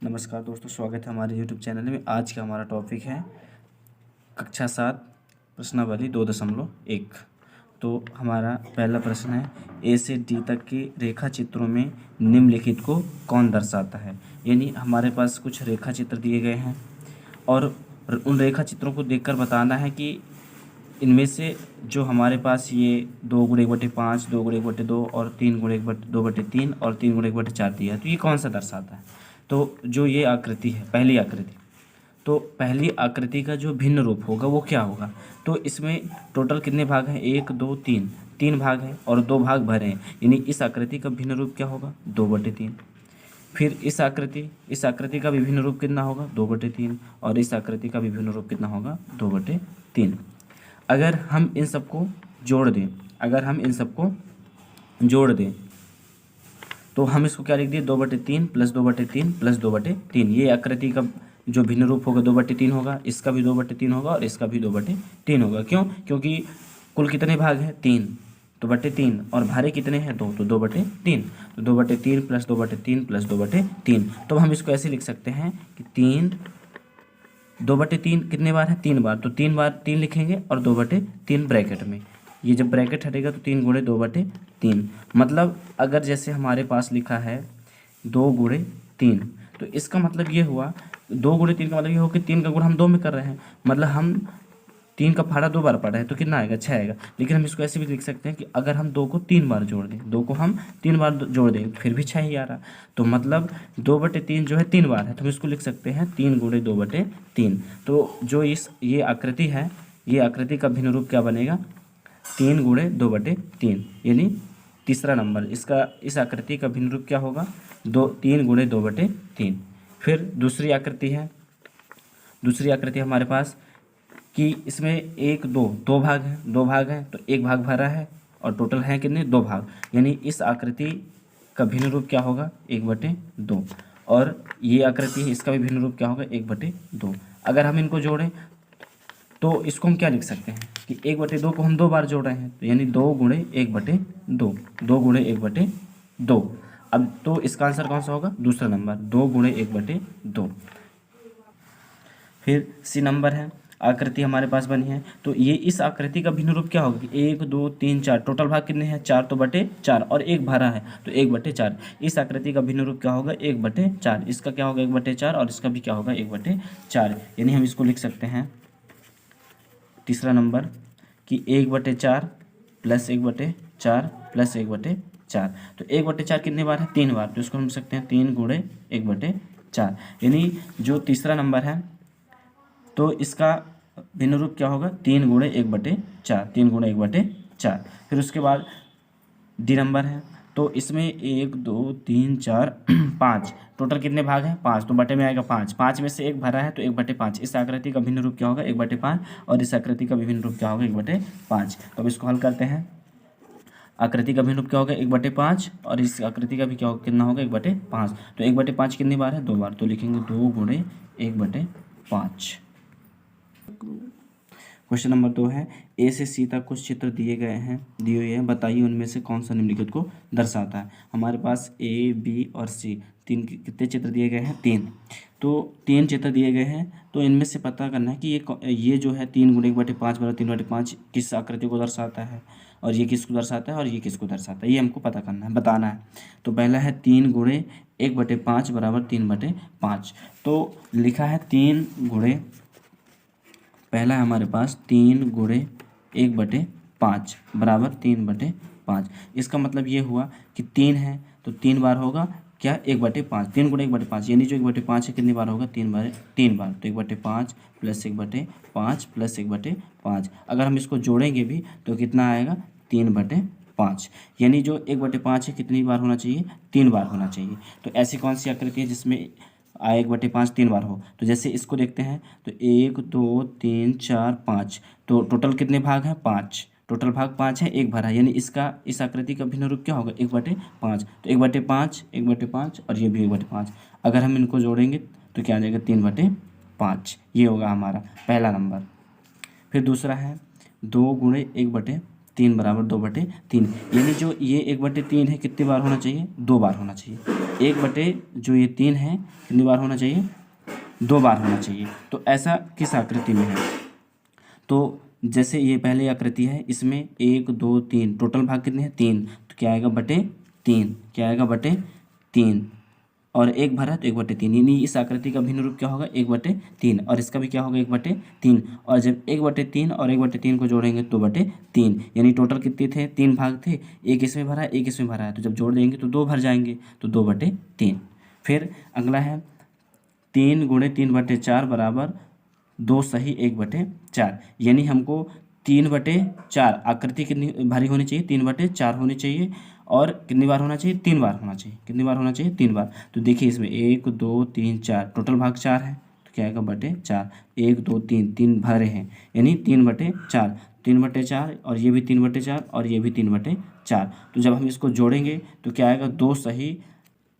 नमस्कार दोस्तों, स्वागत है हमारे YouTube चैनल में। आज का हमारा टॉपिक है कक्षा 7 प्रश्नावली 2.1। तो हमारा पहला प्रश्न है, ए से डी तक के रेखा चित्रों में निम्नलिखित को कौन दर्शाता है। यानी हमारे पास कुछ रेखा चित्र दिए गए हैं और उन रेखा चित्रों को देखकर बताना है कि इनमें से जो हमारे पास ये 2 × 1/5, 2 × 1/2 और 3 × 2/3 और 3 × 1/4 दिया है, तो ये कौन सा दर्शाता है। तो जो ये आकृति है, पहली आकृति, तो पहली आकृति का जो भिन्न रूप होगा वो क्या होगा। तो इसमें टोटल कितने भाग हैं, 1 2 3, 3 भाग हैं और 2 भाग भरे हैं। यानी इस आकृति का भिन्न रूप क्या होगा, 2/3। फिर इस आकृति का विभिन्न रूप कितना होगा, 2/3। और इस आकृति का विभिन्न रूप कितना होगा, 2/3। अगर हम इन सबको जोड़ दें तो हम इसको क्या लिख दिए, 2/3 + 2/3 + 2/3। ये आकृति का जो भिन्न रूप होगा 2/3 होगा, इसका भी 2/3 होगा और इसका भी 2/3 होगा। क्यों? क्योंकि कुल कितने भाग हैं, 3, 2/3 और भारे कितने हैं, 2, तो 2/3। तो 2/3 + 2/3 + 2/3। तो हम इसको ऐसे लिख सकते हैं कि 2/3 कितने बार है, 3 बार। तो 3 बार 3 लिखेंगे और 2/3 ब्रैकेट में। ये जब ब्रैकेट हटेगा तो 3 × 2/3। मतलब अगर जैसे हमारे पास लिखा है 2 × 3, तो इसका मतलब ये हुआ, 2 × 3 का मतलब ये हो कि 3 का गुण हम 2 में कर रहे हैं। मतलब हम 3 का फाड़ा 2 बार पढ़ा है तो कितना आएगा, 6 आएगा। लेकिन हम इसको ऐसे भी लिख सकते हैं कि अगर हम 2 को 3 बार जोड़ दें, 2 को हम 3 बार जोड़ दें फिर भी 6 ही आ रहा। तो मतलब 2/3 जो है 3 बार है, तो हम इसको लिख सकते हैं 3 × 2/3। तो जो ये आकृति है, ये आकृति का भिन्न रूप क्या बनेगा, 3 × 2/3। यानी तीसरा नंबर इसका, इस आकृति का भिन्न रूप क्या होगा, 3 × 2/3। फिर दूसरी आकृति हमारे पास कि इसमें 1 2 2 भाग हैं, 2 भाग हैं तो 1 भाग भरा है और टोटल है कितने, 2 भाग। यानी इस आकृति का भिन्न रूप क्या होगा, 1/2। और ये आकृति है, इसका भी भिन्न रूप क्या होगा, 1/2। अगर हम इनको जोड़ें तो इसको हम क्या लिख सकते हैं कि 1/2 को हम 2 बार जोड़ रहे हैं, तो यानी 2 × 1/2, 2 × 1/2। अब तो इसका आंसर कौन सा होगा, दूसरा नंबर, 2 × 1/2। फिर सी नंबर है, आकृति हमारे पास बनी है। तो ये इस आकृति का भिन्न रूप क्या होगा कि 1 2 3 4, टोटल भाग कितने हैं, 4, तो 4 और 1 भरा है तो 1/4। इस आकृति का भिन्न रूप क्या होगा, 1/4। इसका क्या होगा, 1/4 और इसका भी क्या होगा, 1/4। यानी हम इसको लिख सकते हैं तीसरा नंबर कि 1/4 + 1/4 + 1/4। तो 1/4 कितने बार है, 3 बार, तो इसको हम लिख सकते हैं 3 × 1/4। यानी जो तीसरा नंबर है तो इसका भिन्न रूप क्या होगा, 3 × 1/4, 3 × 1/4। फिर उसके बाद डी नंबर है, तो इसमें 1 2 3 4 5, टोटल कितने भाग हैं, 5, तो बटे में आएगा 5, 5 में से 1 भरा है तो 1/5। इस आकृति का भिन्न रूप क्या होगा, 1/5 और इस आकृति का भिन्न रूप क्या होगा, 1/5। तो अब इसको हल करते हैं, आकृति का भिन्न रूप क्या होगा, 1/5 और इस आकृति का भी क्या होगा, कितना होगा, 1/5। तो 1/5 कितनी बार है, 2 बार, तो लिखेंगे 2 × 1/5। क्वेश्चन नंबर 2 है, ए से सी तक कुछ चित्र दिए हुए हैं, बताइए उनमें से कौन सा निम्नलिखित को दर्शाता है। हमारे पास ए बी और सी, तीन कितने चित्र दिए गए हैं, 3। तो 3 चित्र दिए गए हैं, तो इनमें से पता करना है कि ये जो है 3 × 1/5 = 3/5 किस आकृति को दर्शाता है और ये किसको दर्शाता है और ये किसको दर्शाता है, ये हमको पता करना है, बताना है। तो पहला है 3 × 1/5 = 3/5। तो लिखा है पहला है हमारे पास 3 × 1/5 = 3/5। इसका मतलब ये हुआ कि 3 है तो 3 बार होगा क्या, 1/5। 3 × 1/5 यानी जो 1/5 है कितनी बार होगा, 3 बार। तो 1/5 + 1/5 + 1/5। अगर हम इसको जोड़ेंगे भी तो कितना आएगा, 3/5। यानी जो 1/5 है कितनी बार होना चाहिए, 3 बार होना चाहिए। तो ऐसी कौन सी आकृति है जिसमें 1/5 3 बार हो, तो जैसे इसको देखते हैं तो 1 2 3 4 5, तो टोटल कितने भाग हैं, 5, टोटल भाग 5 है, 1 भरा। यानी इस आकृति का भिन्न रूप क्या होगा, 1/5। तो 1/5 1/5 और ये भी 1/5। अगर हम इनको जोड़ेंगे तो क्या आ जाएगा, 3/5। ये होगा हमारा पहला नंबर। फिर दूसरा है 2 × 1/3 3 बराबर 2/3, यानी जो ये 1/3 है कितनी बार होना चाहिए, 2 बार होना चाहिए। 1 बटे जो ये 3 है कितनी बार होना चाहिए, 2 बार होना चाहिए। तो ऐसा किस आकृति में है, तो जैसे ये पहले आकृति है, इसमें 1 2 3 टोटल भाग कितने हैं, 3, तो क्या आएगा बटे 3, क्या आएगा बटे 3, और एक भरा तो 1/3, यानी इस आकृति का भिन्न रूप क्या होगा, 1/3, और इसका भी क्या होगा 1/3, और जब 1/3 और 1/3 को जोड़ेंगे तो 2/3, यानी टोटल कितने थे, 3 भाग थे, एक इसमें भरा एक इसमें भरा है, तो जब जोड़ देंगे तो 2 भर जाएंगे, तो 2/3। फिर अगला है 3 × 3/4 बराबर 2 सही 1/4, यानी हमको 3/4 आकृति कितनी भारी होनी चाहिए, 3/4 होनी चाहिए, और कितनी बार होना चाहिए, 3 बार होना चाहिए, कितनी बार होना चाहिए, 3 बार। तो देखिए इसमें 1 2 3 4 टोटल भाग 4 है, तो क्या आएगा बटे 4, 1 2 3 3 भरे हैं, यानी 3/4, 3/4, और ये भी 3/4 और ये भी 3/4, तो जब हम इसको जोड़ेंगे तो क्या आएगा 2 सही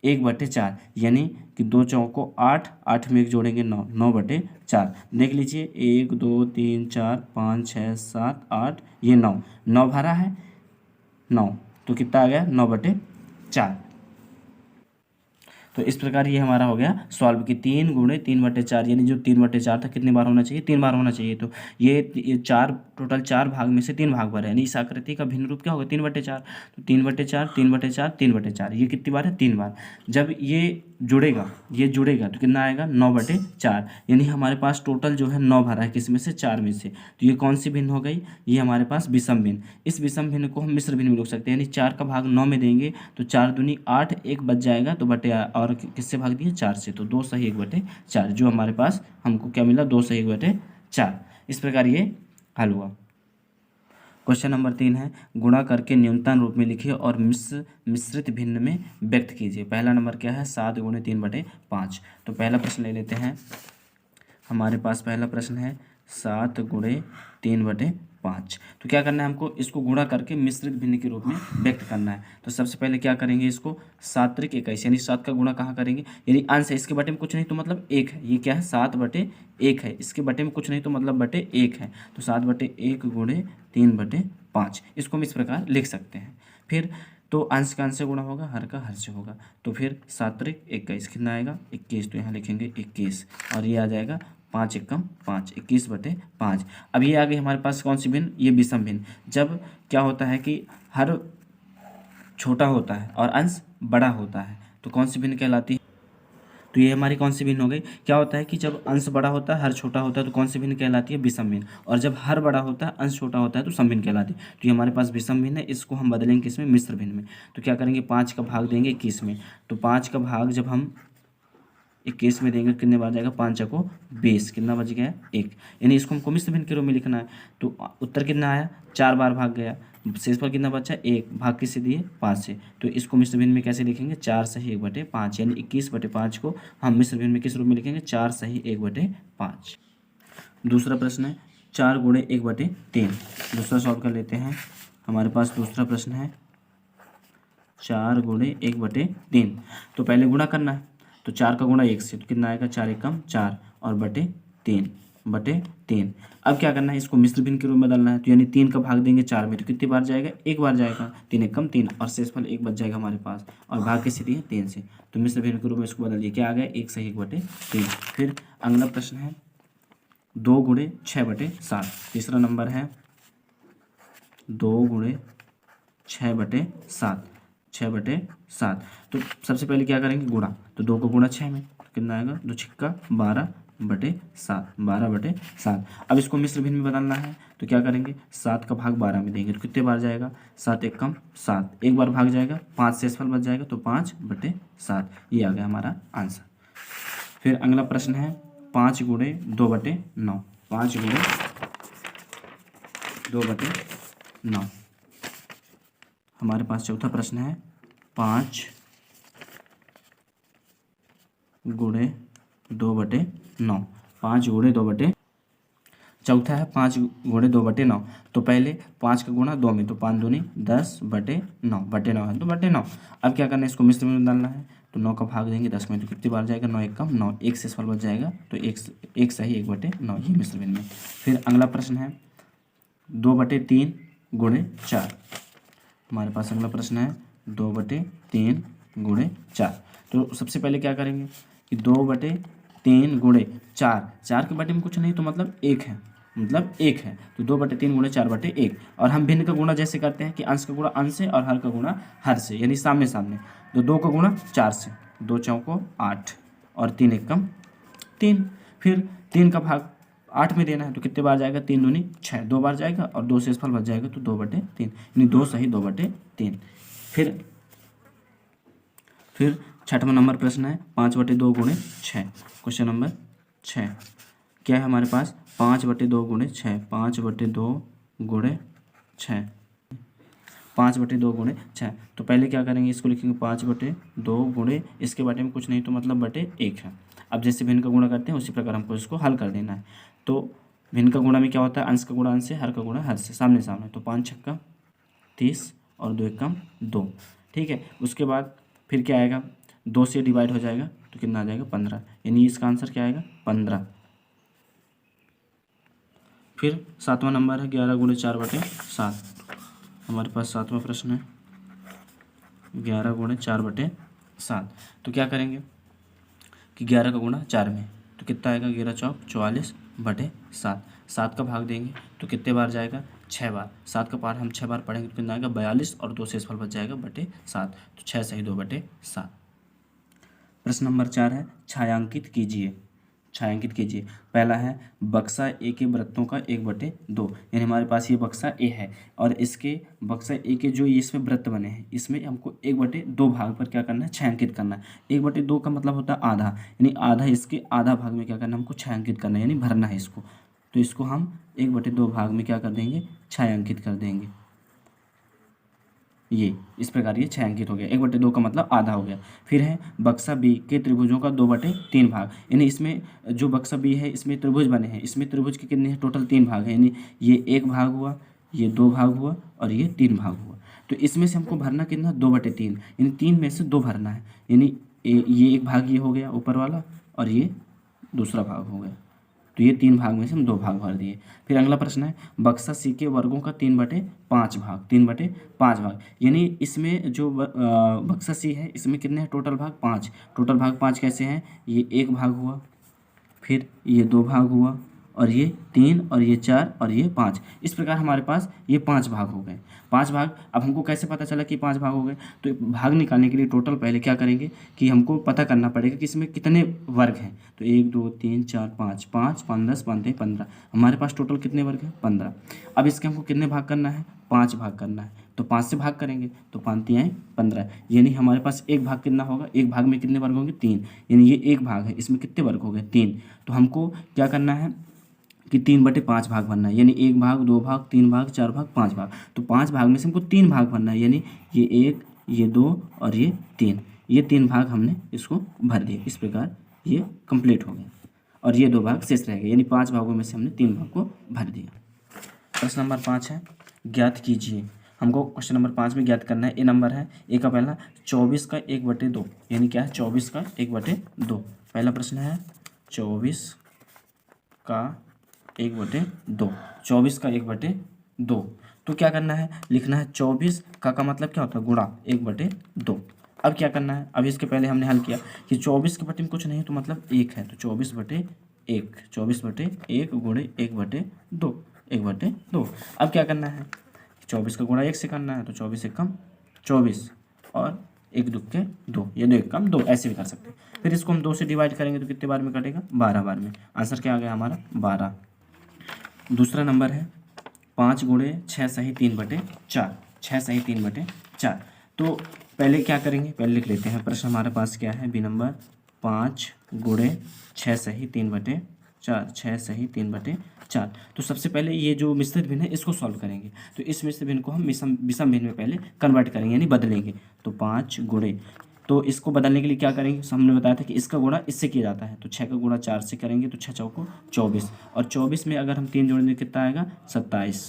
1/4, यानी कि 2 चौको 8, 8 में एक जोड़ेंगे 9, 9/4। देख लीजिए 1 2 3 4 5 6 7 8, ये 9, 9 भरा है 9, तो कितना आ गया 9/4। तो इस प्रकार ये हमारा हो गया सॉल्व कि 3 × 3/4, यानी जो 3/4 था कितनी बार होना चाहिए, 3 बार होना चाहिए। तो ये 4 टोटल 4 भाग में से 3 भाग भरे, यानी इस आकृति का भिन्न रूप क्या होगा, 3/4, तो 3/4 3/4 3/4, ये कितनी बार है, 3 बार। जब ये जुड़ेगा तो कितना आएगा 9/4, यानी हमारे पास टोटल जो है 9 भरा है, किस में से, 4 में से। तो ये कौन सी भिन्न हो गई, ये हमारे पास विषम भिन्न। इस विषम भिन्न को हम मिश्र भिन्न में लिख सकते हैं, यानी 4 का भाग 9 में देंगे तो 4 दूनी 8, 1 बच जाएगा, तो बटे और किससे भाग दिए, 4 से, तो 2 सही 1/4, जो हमारे पास हमको क्या मिला, 2 सही 1/4। इस प्रकार ये हल हुआ। क्वेश्चन नंबर 3 है, गुणा करके न्यूनतम रूप में लिखिए और मिश्रित भिन्न में व्यक्त कीजिए। पहला नंबर क्या है, 7 × 3/5। तो पहला प्रश्न ले लेते हैं, हमारे पास पहला प्रश्न है 7 × 3/5। तो क्या करना है हमको, इसको गुणा करके मिश्रित भिन्न के रूप में व्यक्त करना है। तो सबसे पहले क्या करेंगे, इसको 7 × 21, यानी 7 का गुणा कहाँ करेंगे, यानी अंश है, इसके बटे में कुछ नहीं तो मतलब 1 है, ये क्या है 7/1 है, इसके बटे में कुछ नहीं तो मतलब बटे 1 है, तो 7/1 × 3/5, इसको हम इस प्रकार लिख सकते हैं। फिर तो अंश का अंश से गुणा होगा, हर का हर से होगा, तो फिर 7 × 21 कितना आएगा 21, तो यहाँ लिखेंगे 21, और ये आ जाएगा 5 × 5 21/5। अब ये आ गई हमारे पास कौन सी भिन्न, ये विषम भिन्न। जब क्या होता है कि हर छोटा होता है और अंश बड़ा होता है तो कौन सी भिन्न कहलाती है, तो ये हमारी कौन सी भिन्न हो गई। क्या होता है कि जब अंश बड़ा होता है हर छोटा होता है तो कौन सी भिन्न कहलाती है, विषम भिन्न, और जब हर बड़ा होता है अंश छोटा होता है तो सम भिन्न कहलाती है। तो ये हमारे पास विषम भिन्न है, इसको हम बदलेंगे किसमें, मिश्र भिन्न में। तो क्या करेंगे, 5 का भाग देंगे 21 में, तो 5 का भाग जब हम 21 में देंगे कितने बार जाएगा, 5 को 20, कितना बच गया 1, यानी इसको हमको मिश्र भिन्न के रूप में लिखना है। तो उत्तर कितना आया, 4 बार भाग गया, शेषफल कितना बचा, 1, भाग किससे दिए, 5 से, तो इसको मिश्र भिन्न में कैसे लिखेंगे, 4 सही 1/5, यानी 21/5 को हम मिश्र भिन्न में किस रूप में लिखेंगे, 4 सही 1/5। दूसरा प्रश्न है 4 × 1/3। दूसरा सॉल्व कर लेते हैं, हमारे पास दूसरा प्रश्न है 4 × 1/3। तो पहले गुणा करना है, तो 4 का गुणा 1 से, तो कितना आएगा, 4 × 4 और बटे 3। अब क्या करना है, इसको मिश्र भिन्न के रूप में बदलना है, तो यानी 3 का भाग देंगे 4 में, तो कितनी बार जाएगा, 1 बार जाएगा, 3 × 3 और शेषफल 1 बच जाएगा हमारे पास, और भाग किससे दिए, 3 से, तो मिश्र भिन्न के रूप में इसको बदल दिए, क्या आ गया 1 सही 1/3। फिर अगला प्रश्न है 2 × 6/7। तीसरा नंबर है 2 × 6/7, 6/7। तो सबसे पहले क्या करेंगे, गुणा, तो 2 को गुणा 6 में, तो कितना आएगा, 2 6 12/7, 12/7। अब इसको मिश्र भिन्न में बदलना है, तो क्या करेंगे, 7 का भाग 12 में देंगे, तो कितने बार जाएगा, 7 × 1 = 7, एक बार भाग जाएगा, 5 शेषफल बच जाएगा, तो 5/7, ये आ गया हमारा आंसर। फिर अगला प्रश्न है 5 × 2/9, 5 × 2/9। हमारे पास चौथा प्रश्न है 5 × 2/9, 5 × 2/, चौथा है 5 × 2/9। तो पहले 5 का गुणा 2 में, तो 5 दूनी 10/9, बटे 9 है तो बटे 9। अब क्या करना है, इसको मिश्र में डालना है, तो 9 का भाग देंगे 10 में, तो कितनी बार जाएगा, 9 × 1 = 9, 1 शेषफल बच जाएगा, तो 1 सही 1/9, ये मिश्र भिन्न में। फिर अगला प्रश्न है 2/3 गुणे 4। हमारे पास अगला प्रश्न है 2/3 गुणे 4। तो सबसे पहले क्या करेंगे कि 2/3 गुणे 4, 4 के बटे में कुछ नहीं तो मतलब 1 है, मतलब 1 है, तो 2/3 गुणे 4/1। और हम भिन्न का गुणा जैसे करते हैं कि अंश का गुणा अंश से और हर का गुणा हर से, यानी सामने सामने। तो 2 का गुणा 4 से, 2 चौको 8 और 3 एकम 3। फिर 3 का भाग 8 में देना है तो कितने बार जाएगा, 3 दूनी 6, 2 बार जाएगा और 2 से फल बच जाएगा तो 2/3, यानी 2 सही 2/3। फिर 6वां नंबर प्रश्न है 5/2 गुणे 6। क्वेश्चन नंबर 6 क्या है हमारे पास, 5/2 गुणे 6, 5/2 गुणे 6, 5/2 गुणे 6। तो पहले क्या करेंगे, इसको लिखेंगे 5/2 गुणे, इसके बटे में कुछ नहीं तो मतलब बटे 1 है। अब जैसे भिन्न का गुणा करते हैं उसी प्रकार हमको इसको हल कर देना है। तो भिन्न का गुणा में क्या होता है, अंश का गुणा अंश से, हर का गुणा हर से, सामने सामने। तो 5 छक्का 30 और 2 एकम 2, ठीक है। उसके बाद फिर क्या आएगा, 2 से डिवाइड हो जाएगा तो कितना आ जाएगा 15, यानी इसका आंसर क्या आएगा 15। फिर 7वां नंबर है 11 गुणे 4/7। हमारे पास 7वां प्रश्न है 11 गुणे 4/7। तो क्या करेंगे कि 11 का गुणा 4 में तो कितना आएगा, 11 चौक 44/7। 7 का भाग देंगे तो कितने बार जाएगा, 6 बार। 7 का पार हम 6 बार पढ़ेंगे तो कितना आएगा 42 और 2 से फल बच जाएगा /7, तो 6 सही 2/7। प्रश्न नंबर 4 है छायांकित कीजिए। छायांकित कीजिए। पहला है बक्सा ए के वृत्तों का 1/2, यानी हमारे पास ये बक्सा ए है और इसके बक्सा ए के जो इसमें वृत्त बने हैं इसमें हमको 1/2 भाग पर क्या करना है, छायांकित करना है। 1/2 का मतलब होता है आधा, यानी आधा, इसके आधा भाग में क्या करना है हमको छायांकित करना है, यानी भरना है इसको। तो इसको हम 1/2 भाग में क्या कर देंगे, छायांकित कर देंगे। ये इस प्रकार ये छायांकित हो गया, 1/2 का मतलब आधा हो गया। फिर है बक्सा बी के त्रिभुजों का 2/3 भाग, यानी इसमें जो बक्सा बी है इसमें त्रिभुज बने हैं, इसमें त्रिभुज के कितने हैं, टोटल 3 भाग हैं, यानी ये 1 भाग हुआ, ये 2 भाग हुआ और ये 3 भाग हुआ। तो इसमें से हमको भरना कितना, 2/3, यानी 3 में से 2 भरना है, यानी ये 1 भाग ये हो गया ऊपर वाला और ये दूसरा भाग हो गया। तो ये 3 भाग में से हम 2 भाग भर दिए। फिर अगला प्रश्न है बक्सा सी के वर्गों का 3/5 भाग, 3/5 भाग, यानी इसमें जो बक्सा सी है इसमें कितने हैं टोटल भाग 5। टोटल भाग 5 कैसे हैं, ये 1 भाग हुआ, फिर ये 2 भाग हुआ और ये 3 और ये 4 और ये 5। इस प्रकार हमारे पास ये 5 भाग हो गए। 5 भाग, अब हमको कैसे पता चला कि 5 भाग हो गए, तो भाग निकालने के लिए टोटल पहले क्या करेंगे कि हमको पता करना पड़ेगा कि इसमें कितने वर्ग हैं। तो 1 2 3 4 5, 5 5 10 15 15, हमारे पास टोटल कितने वर्ग हैं 15। अब इसके हमको कितने भाग करना है, 5 भाग करना है। तो 5 से भाग करेंगे तो 5 तियाँ 15, यानी हमारे पास एक भाग कितना होगा, एक भाग में कितने वर्ग होंगे 3, यानी ये 1 भाग है, इसमें कितने वर्ग हो गए 3। तो हमको क्या करना है कि 3/5 भाग भरना है, यानी 1 भाग 2 भाग 3 भाग 4 भाग 5 भाग। तो 5 भाग में से हमको 3 भाग भरना है, यानी ये 1 ये 2 और ये 3, ये 3 भाग हमने इसको भर दिए। इस प्रकार ये कंप्लीट हो गया और ये 2 भाग शेष रह गए, यानी 5 भागों में से हमने 3 भाग को भर दिया। प्रश्न नंबर 5 है ज्ञात कीजिए। हमको क्वेश्चन नंबर 5 में ज्ञात करना है। ए नंबर है, ए का पहला 24 का 1/2, यानी क्या है 24 का 1/2। पहला प्रश्न है 24 का 1/2, 24 का 1/2। तो क्या करना है, लिखना है 24 का मतलब क्या होता है गुणा 1/2। अब क्या करना है, अब इसके पहले हमने हल किया कि 24 के बटे में कुछ नहीं तो मतलब 1 है, तो 24/1, 24/1 गुणे 1/2, 1/2। अब क्या करना है, 24 का गुणा 1 से करना है, तो 24 एकम 24 और 1 दुक्के 2, ये 2 एकम 2, ऐसे भी कर सकते हैं। फिर इसको हम 2 से डिवाइड करेंगे तो कितने बार में कटेगा, 12 बार में। आंसर क्या आ गया हमारा 12। दूसरा नंबर है 5 गुणे 6 सही 3/4, 6 सही 3/4। तो पहले क्या करेंगे, पहले लिख लेते हैं। प्रश्न हमारे पास क्या है, बी नंबर 5 गुणे 6 सही 3/4, 6 सही 3/4। तो सबसे पहले ये जो मिश्रित भिन्न है इसको सॉल्व करेंगे। तो इस मिश्रित भिन्न को हम विषम भिन्न में पहले कन्वर्ट करेंगे, यानी बदलेंगे। तो 5 गुणे, तो इसको बदलने के लिए क्या करेंगे, हमने बताया था कि इसका गुणा इससे किया जाता है। तो 6 का गुणा 4 से करेंगे तो 6 चौको 24, और 24 में अगर हम 3 जोड़ेंगे कितना आएगा 27,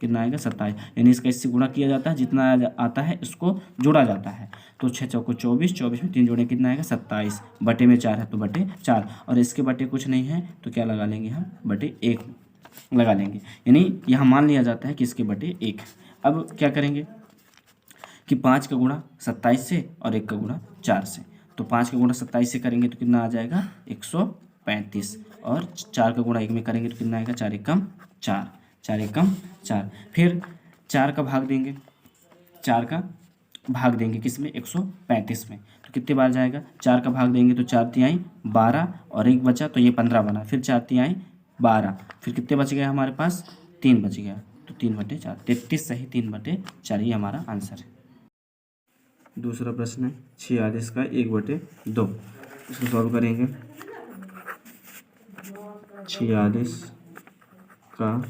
कितना आएगा 27, यानी इसका इससे गुणा किया जाता है, जितना आता है इसको जोड़ा जाता है। तो 6 चौको 24, 24 में 3 जोड़े कितना आएगा 27, बटे में 4 है तो बटे 4, और इसके बटे कुछ नहीं है तो क्या लगा लेंगे हम, बटे 1 लगा लेंगे, यानी यहाँ मान लिया जाता है कि इसके बटे 1। अब क्या करेंगे कि 5 का गुणा 27 से और 1 का गुणा 4 से। तो 5 का गुणा 27 से करेंगे तो कितना आ जाएगा 135, और 4 का गुणा 1 में करेंगे तो कितना आएगा 4 एकम 4, 4 एकम 4। फिर 4 का भाग देंगे, 4 का भाग देंगे किस में 135 में, तो कितने बार जाएगा 4 का भाग देंगे तो 4 तिहाई 12 और 1 बचा तो ये 15 बना, फिर 4 तिहाई 12, फिर कितने बच गया हमारे पास 3 बच गया, तो 3/4, 33 सही 3/4 ये हमारा आंसर है। दूसरा प्रश्न है 46 का 1/2, इसको सॉल्व करेंगे। 46 का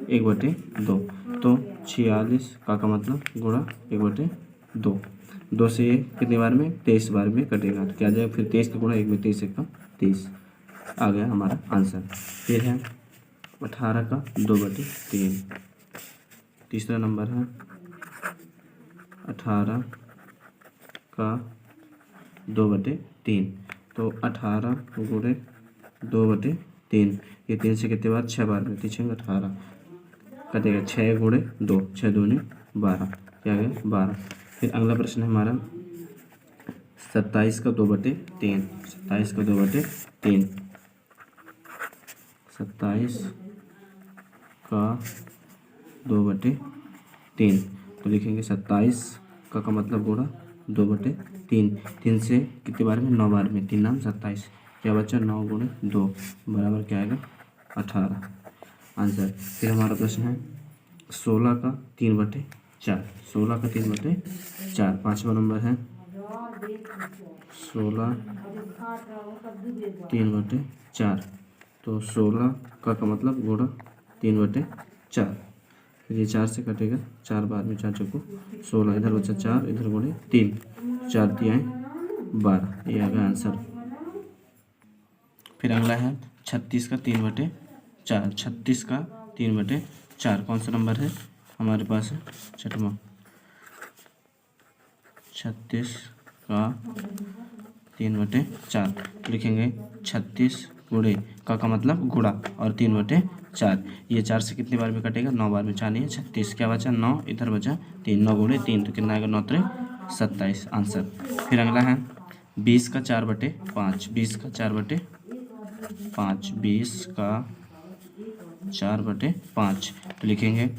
1/2, तो 46 का मतलब गुणा 1/2, 2 से ये कितने बार में 23 बार में कटेगा, तो क्या आ जाएगा फिर 23 का गुणा 1 में 23 एकम 23 आ गया हमारा आंसर। फिर है 18 का 2/3, तीसरा नंबर है 18 का 2/3, तो 18 गुणे 2/3, ये 3 से कितने बार 6 बार में, 3 18 कटेगा 6 गुणे 2, 6 दूनी 12, क्या गया 12। फिर अगला प्रश्न है हमारा 27 का 2/3, 27 का 2/3, 27 का 2/3, तो लिखेंगे 27 का मतलब गुणा 2/3, 3 से कितने बार में 9 बार में, 3 नाम 27, क्या बच्चा 9 गुणे 2 बराबर क्या आएगा 18 आंसर। फिर हमारा प्रश्न है 16 का 3/4, 16 का 3/4, पाँचवा नंबर है 16 3/4, तो 16 का मतलब गुणा 3/4, फिर ये 4 से कटेगा 4 बार में, 4 चौको 16, इधर बचा 4, इधर गुणे 3, 4 तिहाई 12, ये आ गया आंसर। फिर अगला है 36 का 3/4, 36 का 3/4 कौन सा नंबर है हमारे पास है 6वां, 36 का 3/4, लिखेंगे 36 गुणे का मतलब गुणा और 3/4, ये 4 से कितनी बार में कटेगा 9 बार में, 4 नहीं है 36, क्या बचा 9, इधर बचा 3, 9 गुणे 3, तो कितना आएगा 9 3 27 आंसर। फिर अगला है 20 का 4/5, 20 का 4/5, 20 का 4/5, तो लिखेंगे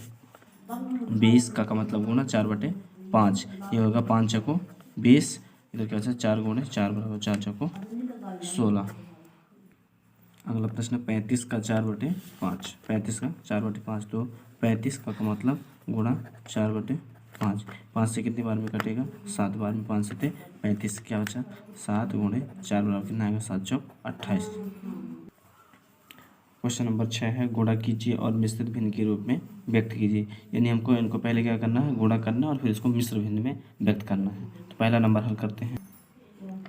20 का मतलब गुणा 4/5, ये होगा 5 चौको 20, इधर क्या बचा 4 गुणे 4 बराबर 4 चौको 16। अगला प्रश्न 35 का 4/5, 35 का 4/5, तो 35 का मतलब गुणा 4/5, 5 से कितनी बार में कटेगा 7 बार में, 5 से 35, क्या बचा 7 गुणे 4 बराबर कितना आएगा 7 चौक 28। क्वेश्चन नंबर 6 है गुणा कीजिए और मिश्रित भिन्न के रूप में व्यक्त कीजिए, यानी हमको इनको पहले क्या करना है गुणा करना और फिर इसको मिश्र भिन्न में व्यक्त करना है। तो पहला नंबर हल करते हैं।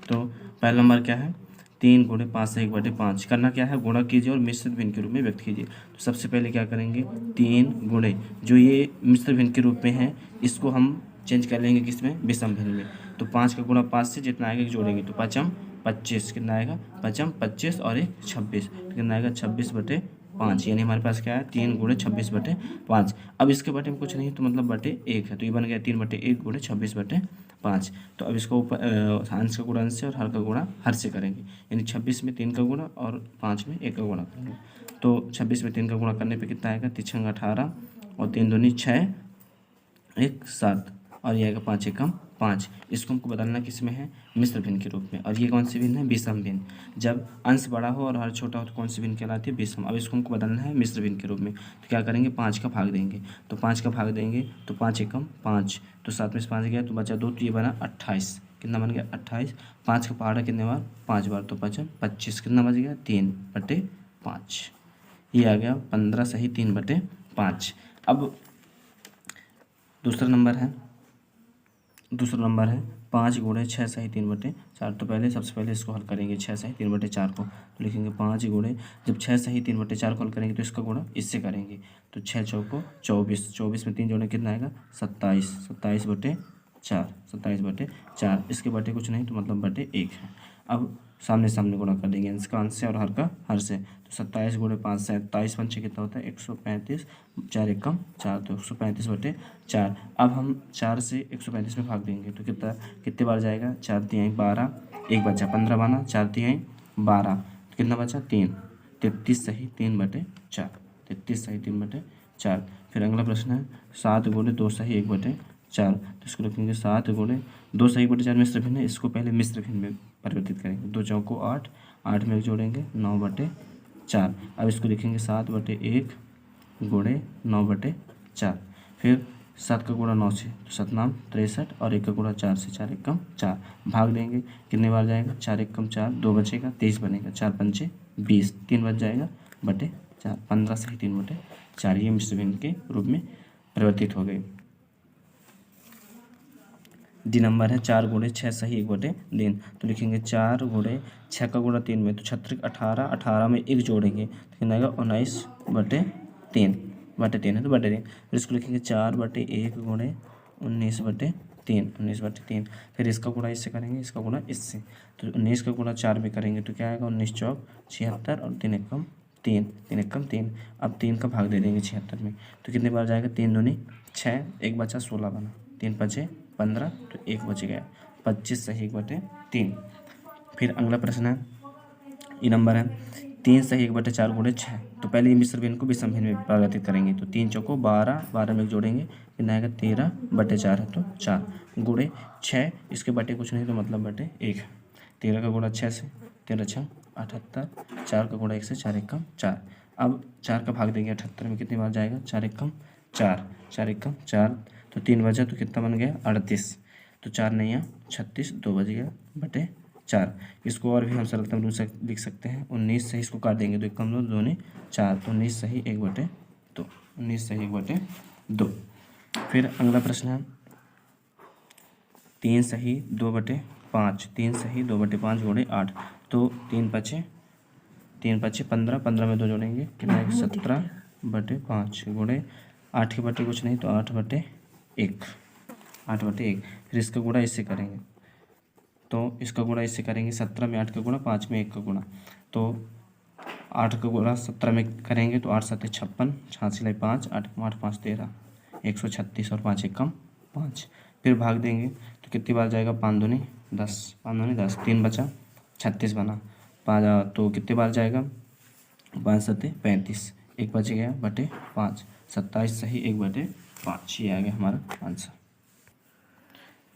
तो पहला नंबर क्या है 3 गुणे 5 से 1/5, करना क्या है गुणा कीजिए और मिश्रित भिन्न के रूप में व्यक्त कीजिए। तो सबसे पहले क्या करेंगे 3 गुणे जो ये मिश्र भिन्न के रूप में है इसको हम चेंज कर लेंगे किसमें विषम भिन्न में, तो 5 का गुणा 5 से जितना आएगा जोड़ेंगे तो 5 25, कितना आएगा 5 25 और 1 26, कितना आएगा 26/5, यानी हमारे पास क्या है 3 गुणे 26/5। अब इसके बटे में कुछ नहीं तो मतलब बटे 1 है, तो ये बन गया 3/1 गुणे 26/5। तो अब इसको ऊपर अंश का गुणा अंश से और हर का गुणा हर से करेंगे, यानी 26 में 3 का गुणा और 5 में 1 का गुणा करेंगे। तो 26 में 3 का गुणा करने पे कितना आएगा 3 18 और 3 दूनी 6 1 7 और ये आएगा 5 एकम 5। इसको हमको बदलना किस में है मिश्र भिन्न के रूप में, और ये कौन सी भिन्न है विषम भिन्न। जब अंश बड़ा हो और हर छोटा हो तो कौन सी भिन्न कहलाती है विषम। अब इसको हमको बदलना है मिश्र भिन्न के रूप में, तो क्या करेंगे 5 का भाग देंगे, तो 5 का भाग देंगे तो 5 एकम 5, तो 7 में से 5 गया तो बचा 2, तो ये बना 28, कितना बन गया 28। 5 का पहाड़ा कितने बार 5 बार, तो 5 25, कितना बच गया 3/5, ये आ गया 15 सही 3/5। अब दूसरा नंबर है 5 गुणे 6 सही 3/4। तो पहले सबसे पहले इसको हल करेंगे 6 सही 3/4 को, तो लिखेंगे 5 गुणे, जब 6 सही 3/4 को हल करेंगे तो इसका गुणा इससे करेंगे, तो 6 चौको 24, 24 में 3 जोड़े कितना आएगा 27, 27/4, 27/4, इसके बटे कुछ नहीं तो मतलब बटे 1 है। अब सामने सामने गुणा कर देंगे, अंश का अंश से और हर का हर से। तो 27 गुणे 5 27 पंचे कितना होता है 135, 4 एकम 4, तो 135/4। अब हम 4 से 135 में भाग देंगे तो कितने बार जाएगा, 4 तिहाई 12, एक बचा 15 बना, 4 तिहाई 12, तो कितना बचा 3, 33 सही 3/4, 33 सही 3/4। फिर अगला प्रश्न है 7 गुणे 2 सही 1/4, तो इसको रखेंगे 7 गुणे 2 सही 1/4 मिश्र भिन्न है, इसको पहले मिश्र भिन्न में परिवर्तित करेंगे। 2 चौको 8, 8 में जोड़ेंगे 9/4। अब इसको लिखेंगे 7/1 गुणे 9/4। फिर 7 का गुणा 9 से तो 7 नाम 63, और 1 का गुणा 4 से 4 एकम 4, भाग देंगे कितने बार जाएगा, 4 एकम 4, 2 बचेगा 23 बनेगा, 4 पंचे 20, 3 बच जाएगा बटे 4, 15 सही 3/4। ये मिश्र भिन्न के रूप में परिवर्तित हो गए। डी नंबर है 4 गुणे 6 सही 1/3, तो लिखेंगे 4 गुणे 6 का गुणा 3 में तो 36 18, 18 में 1 जोड़ेंगे तो कितना आएगा 19/3, है तो बटे 3। फिर इसको लिखेंगे 4/1 गुणे 19/3। फिर इसका गुणा इससे करेंगे, इसका गुणा इससे, तो 19 का गुणा 4 में करेंगे तो क्या आएगा 19 चौक 76, और 3 एकम 3। अब 3 का भाग दे देंगे 76 में तो कितने बार जाएगा, 3 दूनी 6, एक बचा 16 बना, 3 5 15, तो 1 बच गया 25 सही 1/3। फिर अगला प्रश्न है ये नंबर है 3 सही 1/4 गुणे 6, तो पहले ये मिश्र भिन्न को विषम भिन्न में परिवर्तित करेंगे। तो 3 चौको 12, 12 में जोड़ेंगे कितना आएगा 13/4 है, तो 4 गुणे 6, इसके बटे कुछ नहीं तो मतलब बटे 1, 13 का गुणा 6 से 13 6 78, 4 का गुणा 1 से 4 एकम 4। अब 4 का भाग देंगे 78 में कितनी बार जाएगा, 4 एकम 4, 4 एकम 4, तो 3 बचा तो कितना बन गया 38, तो 4 नहीं 36, 2 बज गया बटे 4। इसको और भी हम सरलतम रूप से लिख सकते हैं, 19 सही इसको काट देंगे तो 1 कम 2 2 ने 4, तो 19 सही 1/2, 19 सही 1/2। फिर अगला प्रश्न है 3 सही 2/5, 3 सही 2/5 गुणे 8, तो 3 पचे 15, 15 में 2 जोड़ेंगे कितना है 17/5 गुणे 8 के बटे कुछ नहीं तो 8/1, 8/1। फिर इसका गुणा इससे करेंगे, तो इसका गुणा इससे करेंगे 17 में 8 का गुणा, 5 में 1 का गुणा, तो 8 का गुणा 17 में करेंगे तो 8 7 56, 86 5, 8 8 5 13, 136, और 5 एकम 5। फिर भाग देंगे तो कितनी बार जाएगा 5 दूनी 10, 5 दूनी 10, 3 बचा 36 बना, 5 तो कितनी बार जाएगा 5 7 35, 1 बच गया बटे 5, 27 सही 1/5। ये आ गया हमारा आंसर।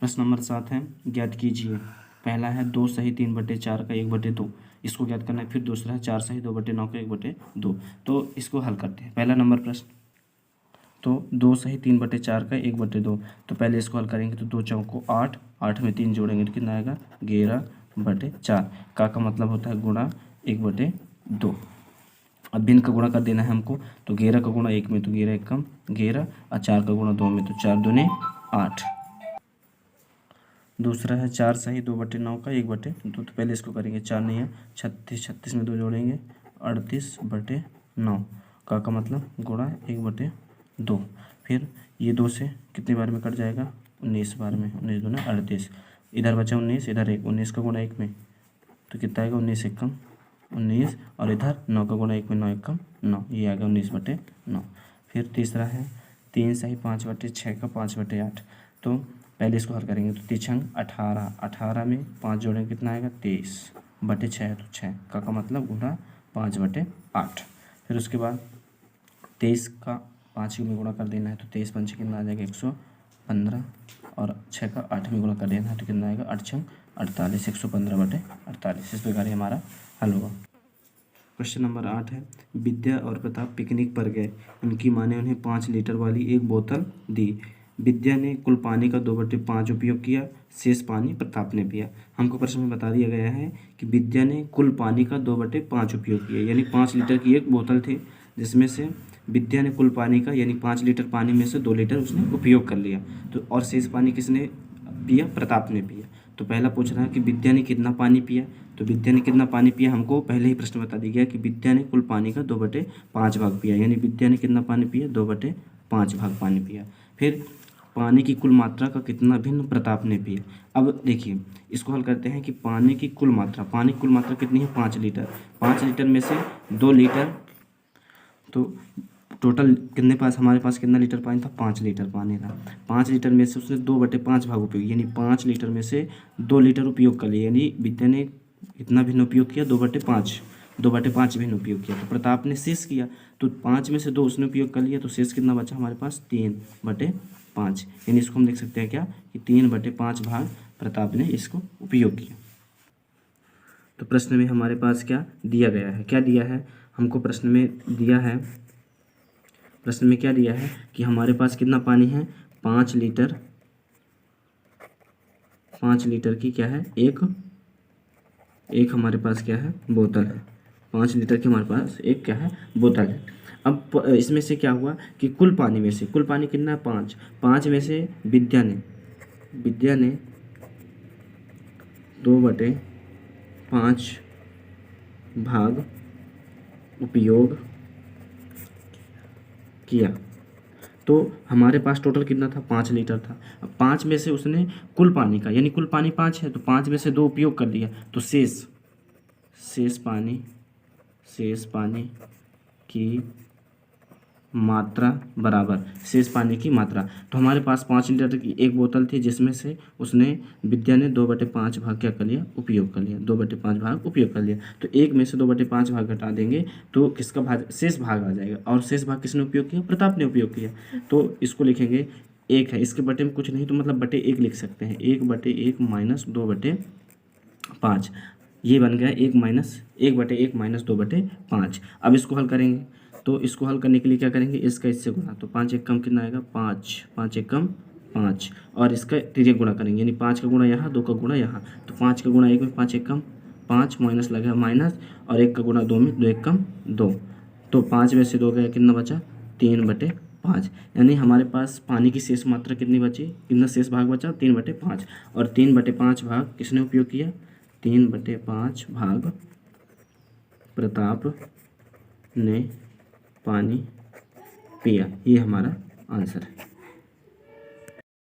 प्रश्न नंबर 7 है ज्ञात कीजिए। पहला है 2 सही 3/4 का 1/2, इसको ज्ञात करना है। फिर दूसरा है 4 सही 2/9 का 1/2, तो इसको हल करते हैं। पहला नंबर प्रश्न, तो 2 सही 3/4 का 1/2, तो पहले इसको हल करेंगे तो 2 चौको 8, 8 में 3 जोड़ेंगे तो कितना आएगा 11/4, का मतलब होता है गुणा 1/2। अब भिन्न का गुणा कर देना है हमको, तो 11 का गुणा 1 में तो 11 एकम 11, और 4 का गुणा 2 में तो 4 दूने 8। दूसरा है 4 सही 2/9 का 1/2, तो पहले इसको करेंगे 4 नहीं है 36, 36 में 2 जोड़ेंगे 38/9, का मतलब गुणा 1/2। फिर ये 2 से कितनी बार में कट जाएगा 19 बार में, 19 दूना 38, इधर बचा 19, इधर 1, 19 का गुणा 1 में तो कितना आएगा 19 एकम 19, और इधर 9 का गुणा 1 में 9 एकम 9, ये आएगा 19/9। फिर तीसरा है 3 सही 5/6 का 5/8, तो पहले इसको हल करेंगे तो 3 18, 18 में 5 जोड़ेंगे कितना आएगा 23/6 है, तो 6 का मतलब गुणा 5/8। फिर उसके बाद 23 का 5 में गुणा कर देना है, तो 23 पंचे कितना आ जाएगा 115, और 6 का 8 में गुणा कर देना है तो कितना आएगा 8 6 48, 115/48। इस प्रकार हमारा हल होगा। क्वेश्चन नंबर 8 है विद्या और प्रताप पिकनिक पर गए, उनकी माँ ने उन्हें 5 लीटर वाली एक बोतल दी। विद्या ने कुल पानी का 2/5 उपयोग किया, शेष पानी प्रताप ने पिया। हमको प्रश्न में बता दिया गया है कि विद्या ने कुल पानी का 2/5 उपयोग किया, यानी 5 लीटर की एक बोतल थी जिसमें से विद्या ने कुल पानी का यानी 5 लीटर पानी में से 2 लीटर उसने उपयोग कर लिया, तो और शेष पानी किसने पिया, प्रताप ने पिया। तो पहला पूछ रहा है कि विद्या ने कितना पानी पिया, तो विद्या ने कितना पानी पिया हमको पहले ही प्रश्न बता दिया गया कि विद्या ने कुल पानी का 2/5 भाग पिया, यानी विद्या ने कितना पानी पिया 2/5 भाग पानी पिया। फिर पानी की कुल मात्रा का कितना भिन्न प्रताप ने पिया। अब देखिए इसको हल करते हैं कि पानी की कुल मात्रा कितनी है 5 लीटर। 5 लीटर में से 2 लीटर, तो टोटल कितने पास हमारे पास कितना लीटर पानी था 5 लीटर पानी था। 5 लीटर में से उसने 2/5 भाग उपयोग, यानी 5 लीटर में से 2 लीटर उपयोग कर लिया, यानी विद्या ने कितना भिन्न उपयोग किया 2/5 भिन्न उपयोग किया। तो प्रताप ने शेष किया, तो 5 में से 2 उसने उपयोग कर लिया, तो शेष कितना बचा हमारे पास 3/5, यानी इसको हम देख सकते हैं क्या कि 3/5 भाग प्रताप ने इसको उपयोग किया। तो प्रश्न में हमारे पास क्या दिया गया है, क्या दिया है हमको प्रश्न में दिया है, प्रश्न में क्या दिया है कि हमारे पास कितना पानी है 5 लीटर, 5 लीटर की क्या है एक हमारे पास क्या है बोतल है, 5 लीटर की हमारे पास एक क्या है बोतल है। अब इसमें से क्या हुआ कि कुल पानी में से, कुल पानी कितना है 5 में से विद्या ने 2/5 भाग उपयोग किया, तो हमारे पास टोटल कितना था 5 लीटर था। अब 5 में से उसने कुल पानी का, यानी कुल पानी 5 है, तो 5 में से 2 उपयोग कर लिया, तो शेष पानी की मात्रा बराबर शेष पानी की मात्रा। तो हमारे पास 5 लीटर की एक बोतल थी, जिसमें से उसने विद्या ने 2/5 भाग क्या कर लिया उपयोग कर लिया, 2/5 भाग उपयोग कर लिया। तो एक में से 2/5 भाग घटा देंगे तो किसका भाग शेष भाग आ जाएगा, और शेष भाग किसने उपयोग किया प्रताप ने उपयोग किया। तो इसको लिखेंगे 1 है, इसके बटे में कुछ नहीं तो मतलब बटे 1 लिख सकते हैं, 1/1 माइनस 2/5, ये बन गया 1/1 माइनस 2/5। अब इसको हल करेंगे, तो इसको हल करने के लिए क्या करेंगे इसका इससे गुणा, तो 5 एक कम कितना आएगा 5 एक कम 5, और इसका तिर्यक गुणा करेंगे, यानी 5 का गुणा यहाँ 2 का गुणा यहाँ, तो 5 का गुणा 1 में 5 एक कम 5 माइनस लगा माइनस, और 1 का गुणा 2 में 2 एक कम 2, तो 5 में से 2 गया कितना बचा 3/5, यानी हमारे पास पानी की शेष मात्रा कितनी बची, कितना शेष भाग बचा 3/5, और 3/5 भाग किसने उपयोग किया 3/5 भाग प्रताप ने पानी पिया, ये हमारा आंसर है।